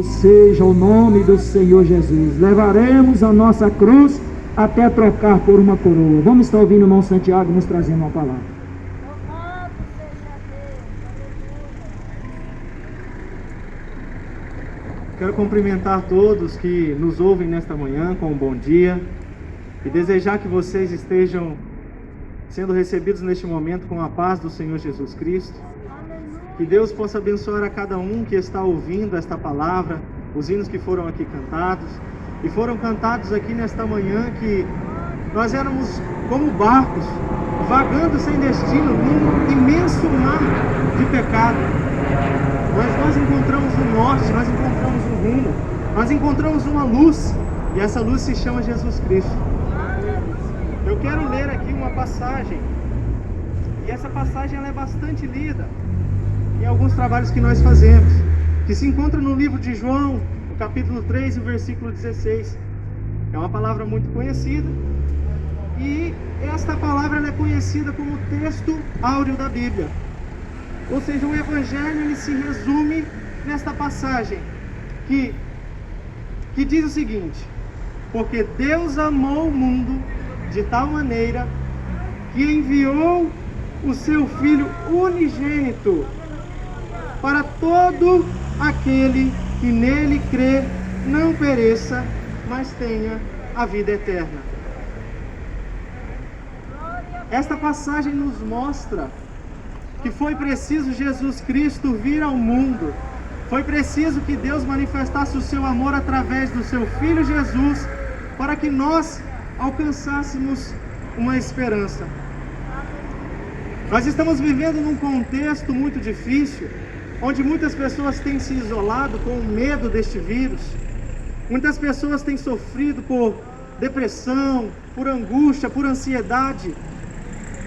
Seja o nome do Senhor Jesus. Levaremos a nossa cruz até trocar por uma coroa. Vamos estar ouvindo o irmão Santiago nos trazendo uma palavra. Quero cumprimentar todos que nos ouvem nesta manhã com um bom dia e desejar que vocês estejam sendo recebidos neste momento com a paz do Senhor Jesus Cristo. Que Deus possa abençoar a cada um que está ouvindo esta palavra, os hinos que foram aqui cantados, e foram cantados aqui nesta manhã, que nós éramos como barcos, vagando sem destino, num imenso mar de pecado. Mas nós encontramos um norte, nós encontramos um rumo, nós encontramos uma luz, e essa luz se chama Jesus Cristo. Eu quero ler aqui uma passagem, e essa passagem ela é bastante lida em alguns trabalhos que nós fazemos, que se encontra no livro de João, no capítulo 3 e o versículo 16. É uma palavra muito conhecida, e esta palavra ela é conhecida como o texto áureo da Bíblia. Ou seja, o Evangelho ele se resume nesta passagem, que diz o seguinte: porque Deus amou o mundo de tal maneira que enviou o seu Filho unigênito, para todo aquele que nele crê não pereça, mas tenha a vida eterna. Esta passagem nos mostra que foi preciso Jesus Cristo vir ao mundo, foi preciso que Deus manifestasse o seu amor através do seu Filho Jesus, para que nós alcançássemos uma esperança. Nós estamos vivendo num contexto muito difícil, onde muitas pessoas têm se isolado com medo deste vírus. Muitas pessoas têm sofrido por depressão, por angústia, por ansiedade.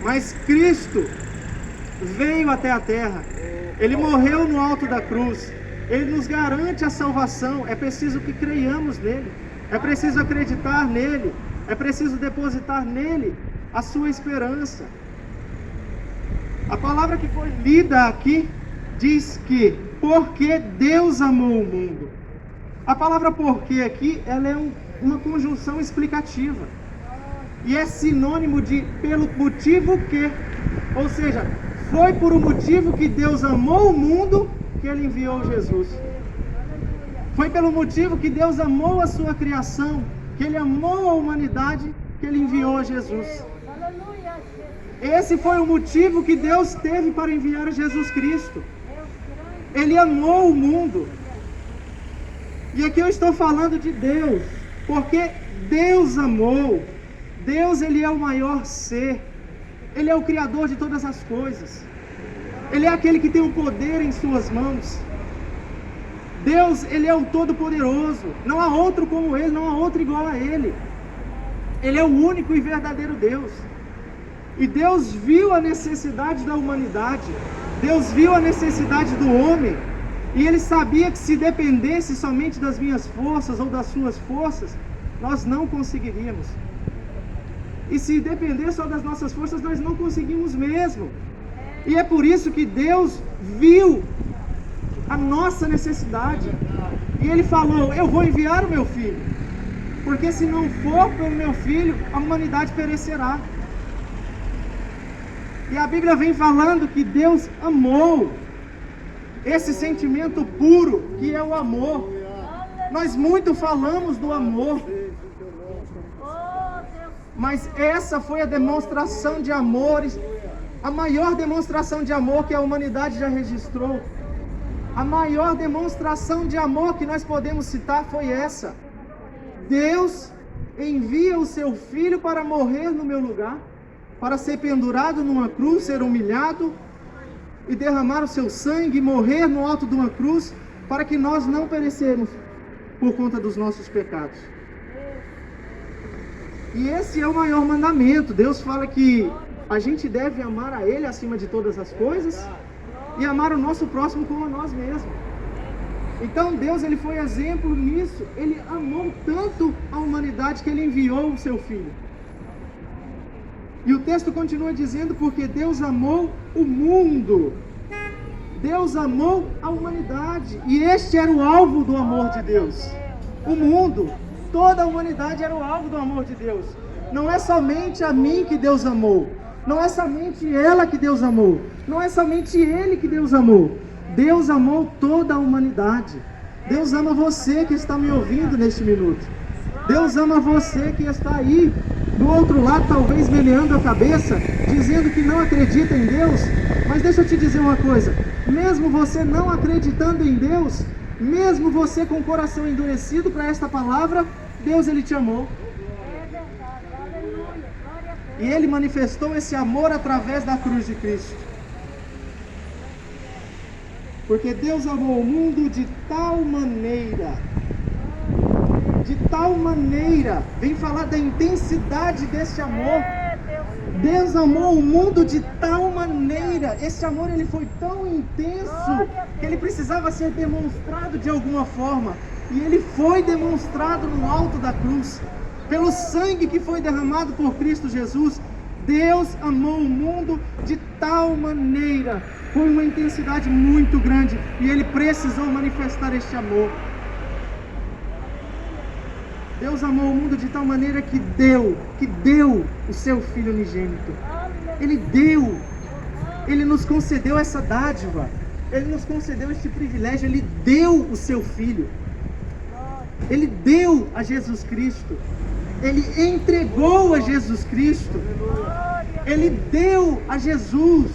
Mas Cristo veio até a terra, Ele morreu no alto da cruz, Ele nos garante a salvação. É preciso que creiamos nele, é preciso acreditar nele, é preciso depositar nele a sua esperança. A palavra que foi lida aqui diz que porque Deus amou o mundo. A palavra porque aqui ela é uma conjunção explicativa, e é sinônimo de pelo motivo que, ou seja, foi por um motivo que Deus amou o mundo que Ele enviou Jesus. Foi pelo motivo que Deus amou a sua criação, que Ele amou a humanidade, que Ele enviou Jesus. Esse foi o motivo que Deus teve para enviar a Jesus Cristo. Ele amou o mundo. E aqui eu estou falando de Deus, porque Deus amou. Deus, Ele é o maior ser. Ele é o Criador de todas as coisas. Ele é aquele que tem o poder em suas mãos. Deus, Ele é o Todo-Poderoso. Não há outro como Ele, não há outro igual a Ele. Ele é o único e verdadeiro Deus. E Deus viu a necessidade da humanidade. Deus viu a necessidade do homem. E Ele sabia que se dependesse somente das minhas forças ou das suas forças, nós não conseguiríamos. E se depender só das nossas forças, nós não conseguimos mesmo. E é por isso que Deus viu a nossa necessidade. E Ele falou: eu vou enviar o meu filho. Porque se não for pelo meu filho, a humanidade perecerá. E a Bíblia vem falando que Deus amou. Esse sentimento puro que é o amor. Nós muito falamos do amor, mas essa foi a demonstração de amores, a maior demonstração de amor que a humanidade já registrou. A maior demonstração de amor que nós podemos citar foi essa: Deus envia o seu Filho para morrer no meu lugar, para ser pendurado numa cruz, ser humilhado e derramar o seu sangue e morrer no alto de uma cruz, para que nós não perecemos por conta dos nossos pecados. E esse é o maior mandamento. Deus fala que a gente deve amar a Ele acima de todas as coisas e amar o nosso próximo como a nós mesmos. Então Deus, Ele foi exemplo nisso. Ele amou tanto a humanidade que Ele enviou o seu Filho. E o texto continua dizendo: porque Deus amou o mundo Deus amou a humanidade, e este era o alvo do amor de Deus. O mundo, toda a humanidade era o alvo do amor de Deus. Não é somente a mim que Deus amou, não é somente ela que Deus amou, não é somente ele que Deus amou. Deus amou toda a humanidade. Deus ama você que está me ouvindo neste minuto. Deus ama você que está aí do outro lado, talvez meneando a cabeça, dizendo que não acredita em Deus. Mas deixa eu te dizer uma coisa, mesmo você não acreditando em Deus, mesmo você com o coração endurecido para esta palavra, Deus, ele te amou. E ele manifestou esse amor através da cruz de Cristo. Porque Deus amou o mundo de tal maneira, vem falar da intensidade desse amor. Deus amou o mundo de tal maneira, esse amor ele foi tão intenso, que ele precisava ser demonstrado de alguma forma. E ele foi demonstrado no alto da cruz, pelo sangue que foi derramado por Cristo Jesus. Deus amou o mundo de tal maneira, com uma intensidade muito grande, e ele precisou manifestar este amor. Deus amou o mundo de tal maneira que deu o seu Filho unigênito. Ele nos concedeu essa dádiva, ele nos concedeu este privilégio, ele deu o seu Filho. Ele deu a Jesus Cristo, ele entregou a Jesus Cristo, ele deu a Jesus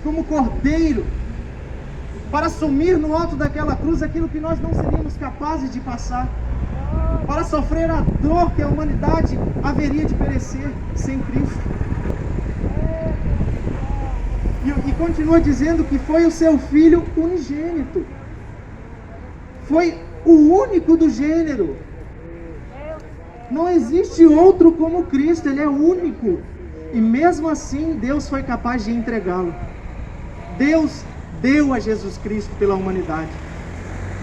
como Cordeiro, para assumir no alto daquela cruz aquilo que nós não seríamos capazes de passar, para sofrer a dor que a humanidade haveria de perecer sem Cristo. E continua dizendo que foi o seu Filho unigênito, foi o único do gênero. Não existe outro como Cristo, ele é único. E mesmo assim Deus foi capaz de entregá-lo. Deus deu a Jesus Cristo pela humanidade.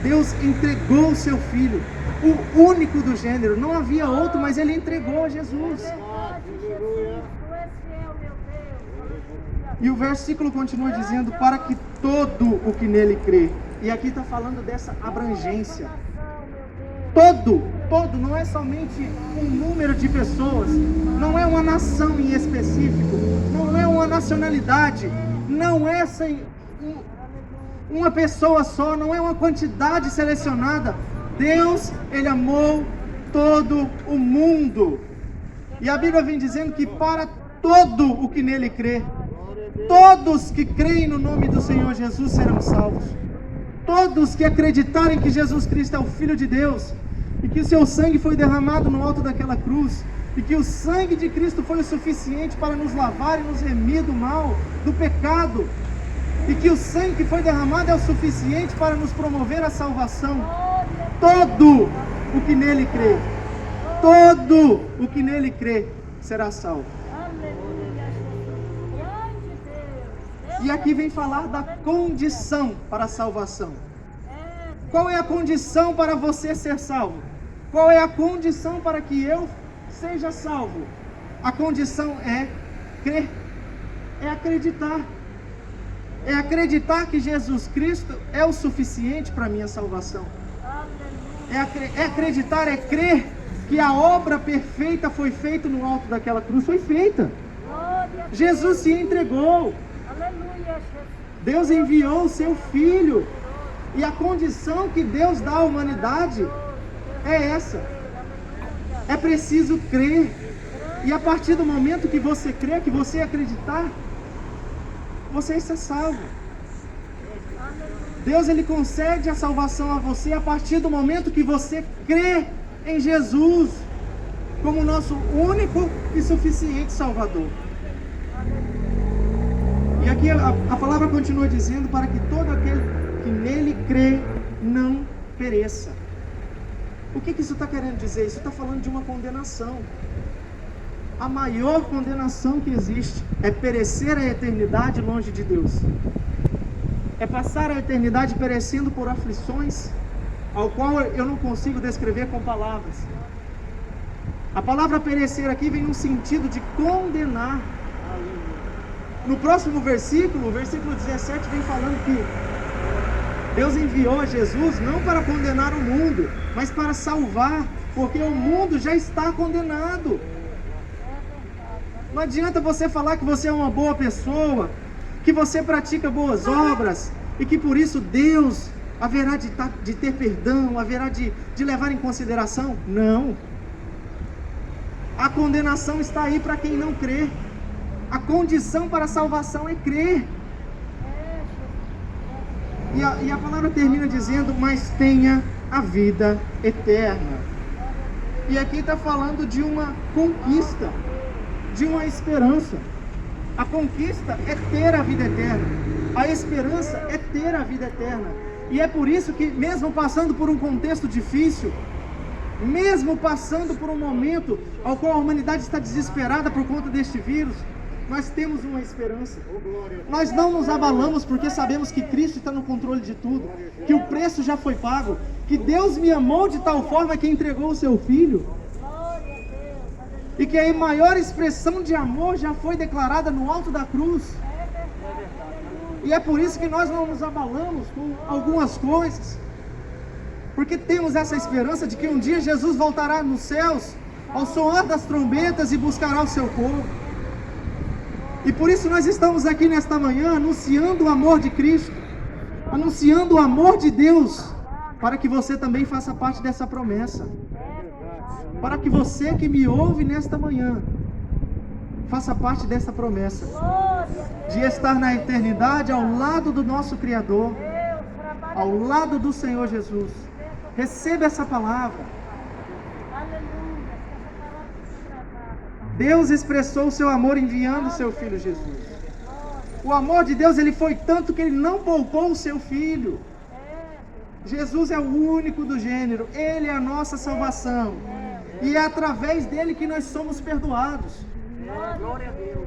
Deus entregou o seu Filho, o único do gênero. Não havia outro, mas ele entregou a Jesus. E o versículo continua dizendo: para que todo o que nele crê. E aqui está falando dessa abrangência. Todo, não é somente um número de pessoas, não é uma nação em específico, não é uma nacionalidade, não é uma pessoa só, não é uma quantidade selecionada. Deus, ele amou todo o mundo. E a Bíblia vem dizendo que para todo o que nele crê, todos que creem no nome do Senhor Jesus serão salvos. Todos que acreditarem que Jesus Cristo é o Filho de Deus, e que o seu sangue foi derramado no alto daquela cruz, e que o sangue de Cristo foi o suficiente para nos lavar e nos remir do mal, do pecado, e que o sangue que foi derramado é o suficiente para nos promover a salvação. Todo o que nele crê, todo o que nele crê será salvo. E aqui vem falar da condição para a salvação. Qual é a condição para você ser salvo? Qual é a condição para que eu seja salvo? A condição é crer, é acreditar. É acreditar que Jesus Cristo é o suficiente para a minha salvação. É acreditar, é crer que a obra perfeita foi feita no alto daquela cruz, foi feita. Jesus se entregou. Deus enviou o seu Filho. E a condição que Deus dá à humanidade é essa. É preciso crer. E a partir do momento que você crer, que você acreditar, você está salvo. Deus, ele concede a salvação a você a partir do momento que você crê em Jesus como nosso único e suficiente Salvador. E aqui a palavra continua dizendo: para que todo aquele que nele crê não pereça. O que isso está querendo dizer? Isso está falando de uma condenação. A maior condenação que existe é perecer a eternidade longe de Deus. É passar a eternidade perecendo por aflições, ao qual eu não consigo descrever com palavras. A palavra perecer aqui vem no sentido de condenar. No próximo versículo, o versículo 17, vem falando que Deus enviou Jesus não para condenar o mundo, mas para salvar, porque o mundo já está condenado. Não adianta você falar que você é uma boa pessoa, que você pratica boas obras, e que por isso Deus haverá de ter perdão, haverá de levar em consideração. Não. A condenação está aí para quem não crê. A condição para a salvação é crer. E a palavra termina dizendo, mas tenha a vida eterna. E aqui está falando de uma conquista, de uma esperança. A conquista é ter a vida eterna. A esperança é ter a vida eterna. E é por isso que, mesmo passando por um contexto difícil, mesmo passando por um momento ao qual a humanidade está desesperada por conta deste vírus, nós temos uma esperança. Nós não nos abalamos porque sabemos que Cristo está no controle de tudo, que o preço já foi pago, que Deus me amou de tal forma que entregou o seu Filho, e que a maior expressão de amor já foi declarada no alto da cruz. E é por isso que nós não nos abalamos com algumas coisas, porque temos essa esperança de que um dia Jesus voltará nos céus, ao soar das trombetas, e buscará o seu povo. E por isso nós estamos aqui nesta manhã anunciando o amor de Cristo, anunciando o amor de Deus, para que você também faça parte dessa promessa. Para que você que me ouve nesta manhã faça parte dessa promessa de estar na eternidade ao lado do nosso Criador, ao lado do Senhor Jesus. Receba essa palavra. Deus expressou o seu amor enviando o seu Filho Jesus. O amor de Deus, ele foi tanto que ele não poupou o seu Filho. Jesus é o único do gênero, ele é a nossa salvação. E é através dele que nós somos perdoados.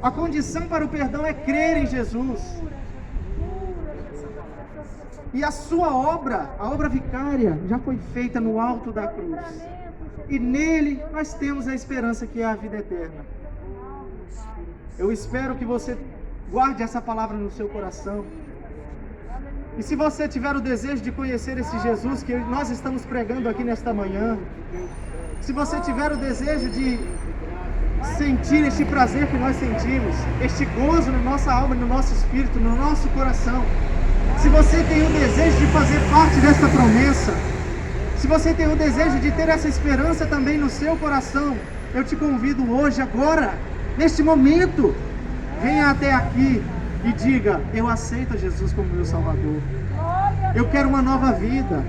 A condição para o perdão é crer em Jesus. E a sua obra, a obra vicária, já foi feita no alto da cruz. E nele nós temos a esperança que é a vida eterna. Eu espero que você guarde essa palavra no seu coração. E se você tiver o desejo de conhecer esse Jesus que nós estamos pregando aqui nesta manhã, se você tiver o desejo de sentir este prazer que nós sentimos, este gozo na nossa alma, no nosso espírito, no nosso coração, se você tem o desejo de fazer parte desta promessa, se você tem o desejo de ter essa esperança também no seu coração, eu te convido hoje, agora, neste momento, venha até aqui e diga: eu aceito Jesus como meu Salvador. Eu quero uma nova vida.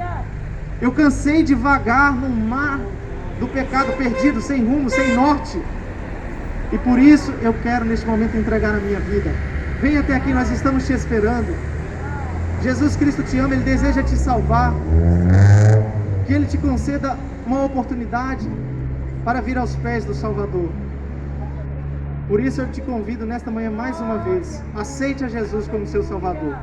Eu cansei de vagar no mar do pecado, perdido, sem rumo, sem norte. E por isso eu quero neste momento entregar a minha vida. Venha até aqui, nós estamos te esperando. Jesus Cristo te ama, Ele deseja te salvar. Que Ele te conceda uma oportunidade para vir aos pés do Salvador. Por isso eu te convido nesta manhã mais uma vez. Aceite a Jesus como seu Salvador.